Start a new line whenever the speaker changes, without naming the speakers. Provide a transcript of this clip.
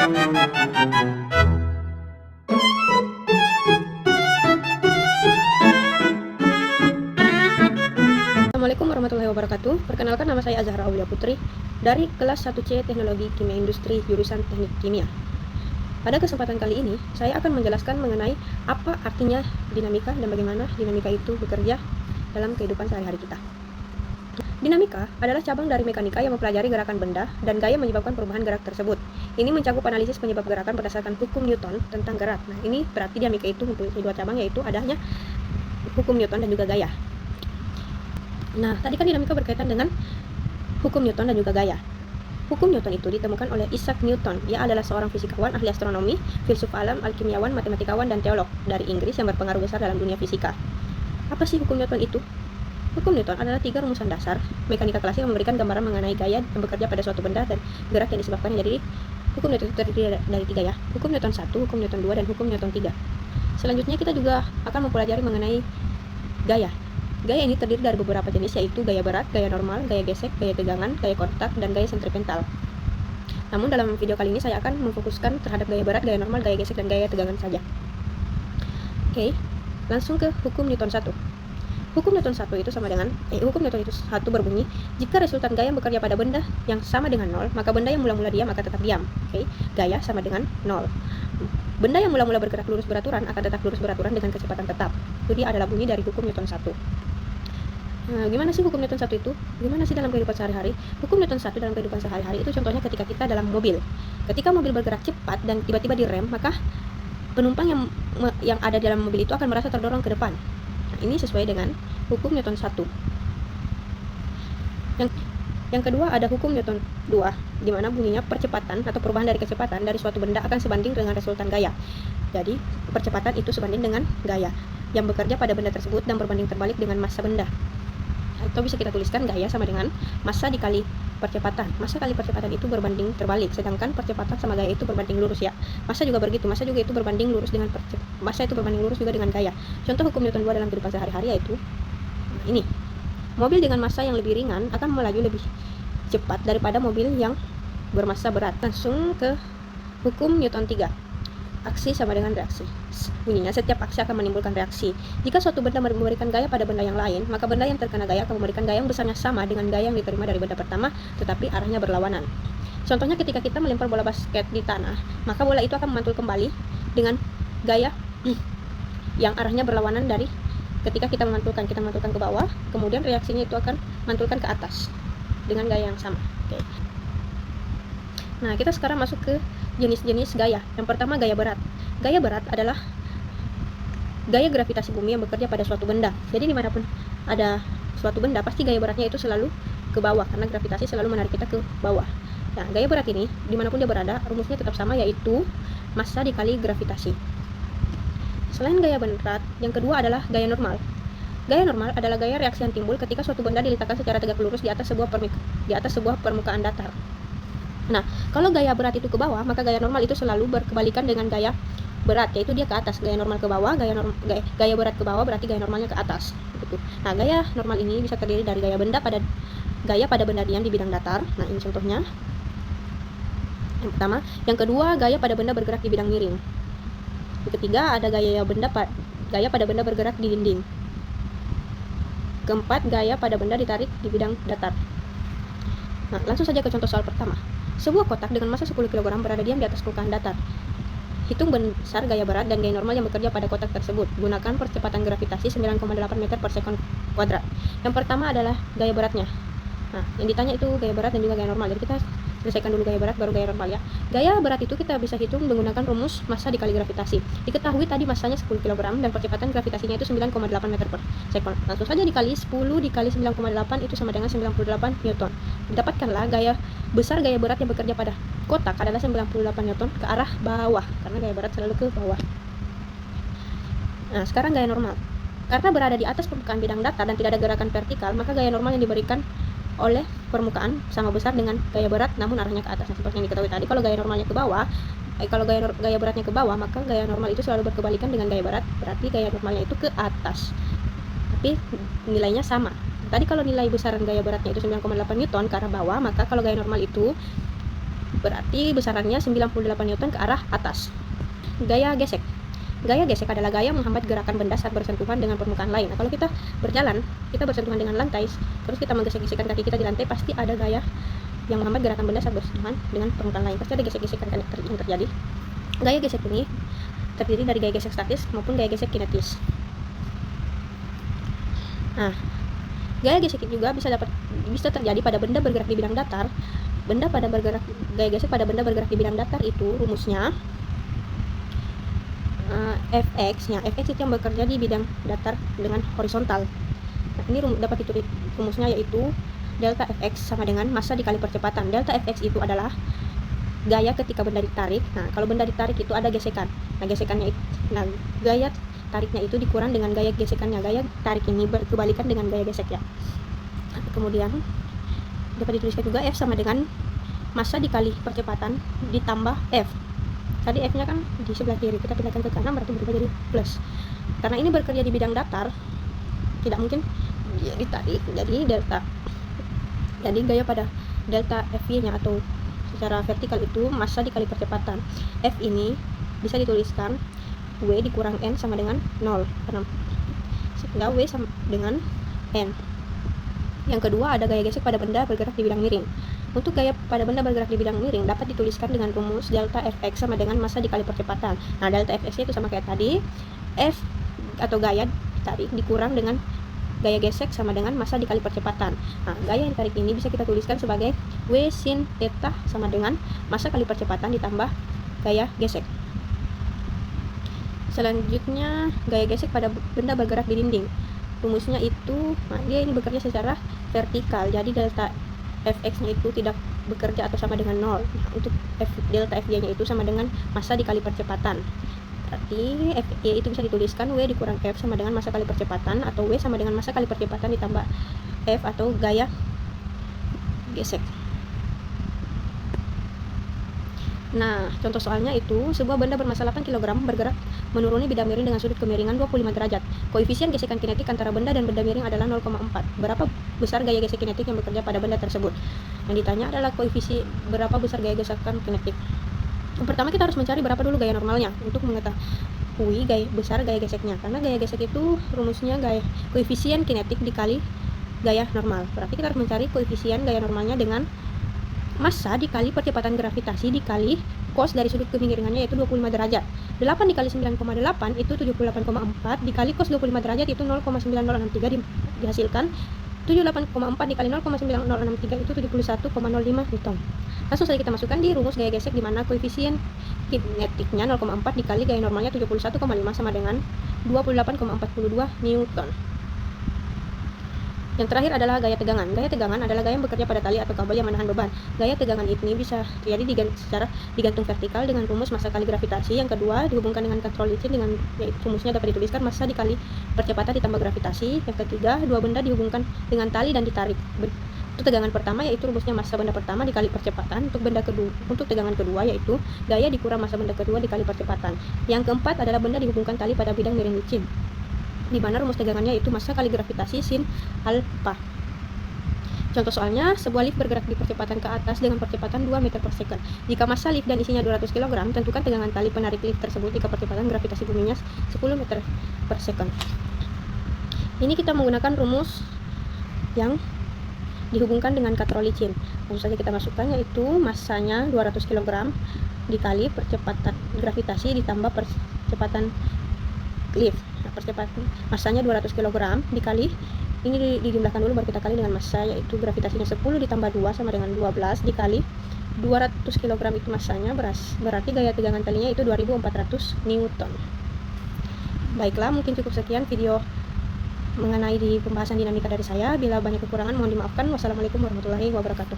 Assalamualaikum warahmatullahi wabarakatuh. Perkenalkan, nama saya Azahra Aulia Putri dari kelas 1C Teknologi Kimia Industri jurusan Teknik Kimia. Pada kesempatan kali ini, saya akan menjelaskan mengenai apa artinya dinamika dan bagaimana dinamika itu bekerja dalam kehidupan sehari-hari kita. Dinamika adalah cabang dari mekanika yang mempelajari gerakan benda dan gaya menyebabkan perubahan gerak tersebut. Ini mencakup analisis penyebab gerakan berdasarkan hukum Newton tentang gerak. Nah, ini berarti dinamika itu mempunyai dua cabang, yaitu adanya hukum Newton dan juga gaya. Nah, tadi kan dinamika berkaitan dengan hukum Newton dan juga gaya. Hukum Newton itu ditemukan oleh Isaac Newton. Ia adalah seorang fisikawan, ahli astronomi, filsuf alam, alkimiawan, matematikawan, dan teolog dari Inggris yang berpengaruh besar dalam dunia fisika. Apa sih hukum Newton itu? Hukum Newton adalah 3 rumusan dasar mekanika klasik yang memberikan gambaran mengenai gaya yang bekerja pada suatu benda dan gerak yang disebabkannya. Jadi, hukum Newton itu terdiri dari 3 ya. Hukum Newton 1, hukum Newton 2, dan hukum Newton 3. Selanjutnya kita juga akan mempelajari mengenai gaya. Gaya ini terdiri dari beberapa jenis, yaitu gaya berat, gaya normal, gaya gesek, gaya tegangan, gaya kontak, dan gaya sentripetal. Namun dalam video kali ini saya akan memfokuskan terhadap gaya berat, gaya normal, gaya gesek, dan gaya tegangan saja. Oke, langsung ke hukum Newton 1. Hukum Newton 1 itu sama dengan hukum Newton itu 1 berbunyi, jika resultan gaya bekerja pada benda yang sama dengan 0, maka benda yang mula-mula diam akan tetap diam. Oke, gaya sama dengan 0. Benda yang mula-mula bergerak lurus beraturan akan tetap lurus beraturan dengan kecepatan tetap. Itu dia adalah bunyi dari hukum Newton 1. Nah, gimana sih hukum Newton 1 itu? Gimana sih dalam kehidupan sehari-hari? Hukum Newton 1 dalam kehidupan sehari-hari itu contohnya ketika kita dalam mobil. Ketika mobil bergerak cepat dan tiba-tiba direm, maka penumpang yang ada dalam mobil itu akan merasa terdorong ke depan. Nah, ini sesuai dengan hukum Newton 1. Yang kedua ada hukum Newton 2, di mana bunyinya percepatan atau perubahan dari kecepatan dari suatu benda akan sebanding dengan resultan gaya. Jadi, percepatan itu sebanding dengan gaya yang bekerja pada benda tersebut dan berbanding terbalik dengan massa benda. Atau bisa kita tuliskan gaya sama dengan massa dikali percepatan. Massa kali percepatan itu berbanding terbalik, sedangkan percepatan sama gaya itu berbanding lurus ya. Massa juga begitu, massa juga itu berbanding lurus dengan massa itu berbanding lurus juga dengan gaya. Contoh hukum Newton 2 dalam kehidupan sehari-hari yaitu ini. Mobil dengan massa yang lebih ringan akan melaju lebih cepat daripada mobil yang bermassa berat. Langsung ke hukum Newton 3. Aksi sama dengan reaksi. Bunyinya setiap aksi akan menimbulkan reaksi. Jika suatu benda memberikan gaya pada benda yang lain, maka benda yang terkena gaya akan memberikan gaya yang besarnya sama dengan gaya yang diterima dari benda pertama, tetapi arahnya berlawanan. Contohnya ketika kita melempar bola basket di tanah, maka bola itu akan memantul kembali dengan gaya yang arahnya berlawanan dari ketika kita mantulkan ke bawah, kemudian reaksinya itu akan mantulkan ke atas dengan gaya yang sama. Oke. Nah, kita sekarang masuk ke jenis-jenis gaya. Yang pertama, gaya berat. Gaya berat adalah gaya gravitasi bumi yang bekerja pada suatu benda. Jadi dimanapun ada suatu benda, pasti gaya beratnya itu selalu ke bawah, karena gravitasi selalu menarik kita ke bawah. Nah, gaya berat ini, dimanapun dia berada, rumusnya tetap sama, yaitu massa dikali gravitasi. Selain gaya berat, yang kedua adalah gaya normal. Gaya normal adalah gaya reaksi yang timbul ketika suatu benda diletakkan secara tegak lurus di atas sebuah permukaan datar. Nah, kalau gaya berat itu ke bawah, maka gaya normal itu selalu berkebalikan dengan gaya berat, yaitu dia ke atas. Gaya normal ke bawah, gaya berat ke bawah berarti gaya normalnya ke atas. Gitu. Nah, gaya normal ini bisa terdiri dari gaya pada benda diam di bidang datar. Nah, ini contohnya. Yang pertama, yang kedua gaya pada benda bergerak di bidang miring. Yang ketiga ada gaya pada benda bergerak di dinding. Keempat, gaya pada benda ditarik di bidang datar. Nah, langsung saja ke contoh soal pertama. Sebuah kotak dengan massa 10 kg berada diam di atas permukaan datar. Hitung besar gaya berat dan gaya normal yang bekerja pada kotak tersebut. Gunakan percepatan gravitasi 9,8 meter per sekon kuadrat. Yang pertama adalah gaya beratnya. Nah, yang ditanya itu gaya berat dan juga gaya normal. Jadi kita selesaikan dulu gaya berat baru gaya normal ya. Gaya berat itu kita bisa hitung menggunakan rumus massa dikali gravitasi. Diketahui tadi massanya 10 kg dan percepatan gravitasinya itu 9,8 meter per sekon. Langsung saja dikali 10 dikali 9,8 itu sama dengan 98 Newton. Dapatkanlah gaya berat yang bekerja pada kotak adalah 98 Newton ke arah bawah, karena gaya berat selalu ke bawah. Nah, sekarang gaya normal. Karena berada di atas permukaan bidang datar dan tidak ada gerakan vertikal, maka gaya normal yang diberikan oleh permukaan sama besar dengan gaya berat namun arahnya ke atas. Seperti yang diketahui tadi, kalau gaya normalnya ke bawah, kalau gaya beratnya ke bawah, maka gaya normal itu selalu berkebalikan dengan gaya berat, berarti gaya normalnya itu ke atas. Tapi nilainya sama. Tadi kalau nilai besaran gaya beratnya itu 9,8 Newton ke arah bawah, maka kalau gaya normal itu berarti besarannya 98 Newton ke arah atas. Gaya gesek. Gaya gesek adalah gaya menghambat gerakan benda saat bersentuhan dengan permukaan lain. Nah, kalau kita berjalan, kita bersentuhan dengan lantai, terus kita menggesek-gesekkan kaki kita di lantai, pasti ada gaya yang menghambat gerakan benda saat bersentuhan dengan permukaan lain. Pasti ada gesek-gesekan yang terjadi. Gaya gesek ini terdiri dari gaya gesek statis maupun gaya gesek kinetis. Nah, gaya gesek juga bisa terjadi pada benda bergerak di bidang datar. Gaya gesek pada benda bergerak di bidang datar itu rumusnya Fx itu yang bekerja di bidang datar dengan horizontal. Nah, ini dapat ditulis rumusnya, yaitu delta Fx sama dengan massa dikali percepatan. Delta Fx itu adalah gaya ketika benda ditarik. Nah, kalau benda ditarik itu ada gesekan. Nah, gaya tariknya itu dikurang dengan gaya gesekannya. Gaya tarik ini berkebalikan dengan gaya gesek ya. Kemudian dapat dituliskan juga F sama dengan massa dikali percepatan ditambah F. Tadi F-nya kan di sebelah kiri, kita pindahkan ke kanan berarti berubah jadi plus. Karena ini bekerja di bidang datar, tidak mungkin dia ditarik, jadi delta. Jadi gaya pada delta F-nya atau secara vertikal itu massa dikali percepatan. F ini bisa dituliskan W dikurang N sama dengan 0. Sehingga W sama dengan N. Yang kedua ada gaya gesek pada benda bergerak di bidang miring. Untuk gaya pada benda bergerak di bidang miring dapat dituliskan dengan rumus delta Fx sama dengan massa dikali percepatan. Nah, delta Fx itu sama kayak tadi, F atau gaya tarik dikurang dengan gaya gesek sama dengan massa dikali percepatan. Nah, gaya yang tarik ini bisa kita tuliskan sebagai W sin theta sama dengan massa kali percepatan ditambah gaya gesek. Selanjutnya gaya gesek pada benda bergerak di dinding. Rumusnya itu, dia ini bekerja secara vertikal, jadi delta Fx-nya itu tidak bekerja atau sama dengan 0. Nah, untuk delta Fy-nya itu sama dengan massa dikali percepatan. Berarti Fy itu bisa dituliskan W dikurang F sama dengan massa kali percepatan, atau W sama dengan massa kali percepatan ditambah F atau gaya gesek. Nah, contoh soalnya itu sebuah benda bermassa 8 kg bergerak menuruni bidang miring dengan sudut kemiringan 25 derajat. Koefisien gesekan kinetik antara benda dan benda miring adalah 0,4. Berapa besar gaya gesek kinetik yang bekerja pada benda tersebut? Yang ditanya adalah koefisien berapa besar gaya gesekan kinetik. Yang pertama kita harus mencari berapa dulu gaya normalnya untuk mengetahui besar gaya geseknya. Karena gaya gesek itu rumusnya koefisien kinetik dikali gaya normal. Berarti kita harus mencari koefisien gaya normalnya dengan massa dikali percepatan gravitasi dikali cos dari sudut kemiringannya yaitu 25 derajat. 8 dikali 9,8 itu 78,4 dikali cos 25 derajat itu 0,9063 dihasilkan 78,4 dikali 0,9063 itu 71,05 Newton. Langsung saja kita masukkan di rumus gaya gesek di mana koefisien kinetiknya 0,4 dikali gaya normalnya 71,5 sama dengan 28,42 Newton. Yang terakhir adalah gaya tegangan. Gaya tegangan adalah gaya yang bekerja pada tali atau kabel yang menahan beban. Gaya tegangan ini bisa terjadi secara digantung vertikal dengan rumus massa kali gravitasi. Yang kedua dihubungkan dengan kontrol licin dengan rumusnya dapat dituliskan massa dikali percepatan ditambah gravitasi. Yang ketiga dua benda dihubungkan dengan tali dan ditarik. Untuk tegangan pertama yaitu rumusnya massa benda pertama dikali percepatan. Untuk tegangan kedua yaitu gaya dikurang massa benda kedua dikali percepatan. Yang keempat adalah benda dihubungkan tali pada bidang miring licin, di mana rumus tegangannya itu massa kali gravitasi sin alfa. Contoh soalnya, sebuah lift bergerak di percepatan ke atas dengan percepatan 2 meter per second. Jika massa lift dan isinya 200 kg, tentukan tegangan tali penarik lift tersebut jika percepatan gravitasi buminya 10 meter per second. Ini kita menggunakan rumus yang dihubungkan dengan katrol licin. Langsung saja kita masukkan, yaitu massanya 200 kg dikali percepatan gravitasi ditambah percepatan lift. Percepatan massanya 200 kg dikali, ini dijumlahkan dulu baru kita kali dengan massa, yaitu gravitasinya 10 ditambah 2 sama dengan 12 dikali 200 kg itu massanya, berarti gaya tegangan talinya itu 2400 Newton. Baiklah, mungkin cukup sekian video mengenai di pembahasan dinamika dari saya. Bila banyak kekurangan mohon dimaafkan. Wassalamualaikum warahmatullahi wabarakatuh.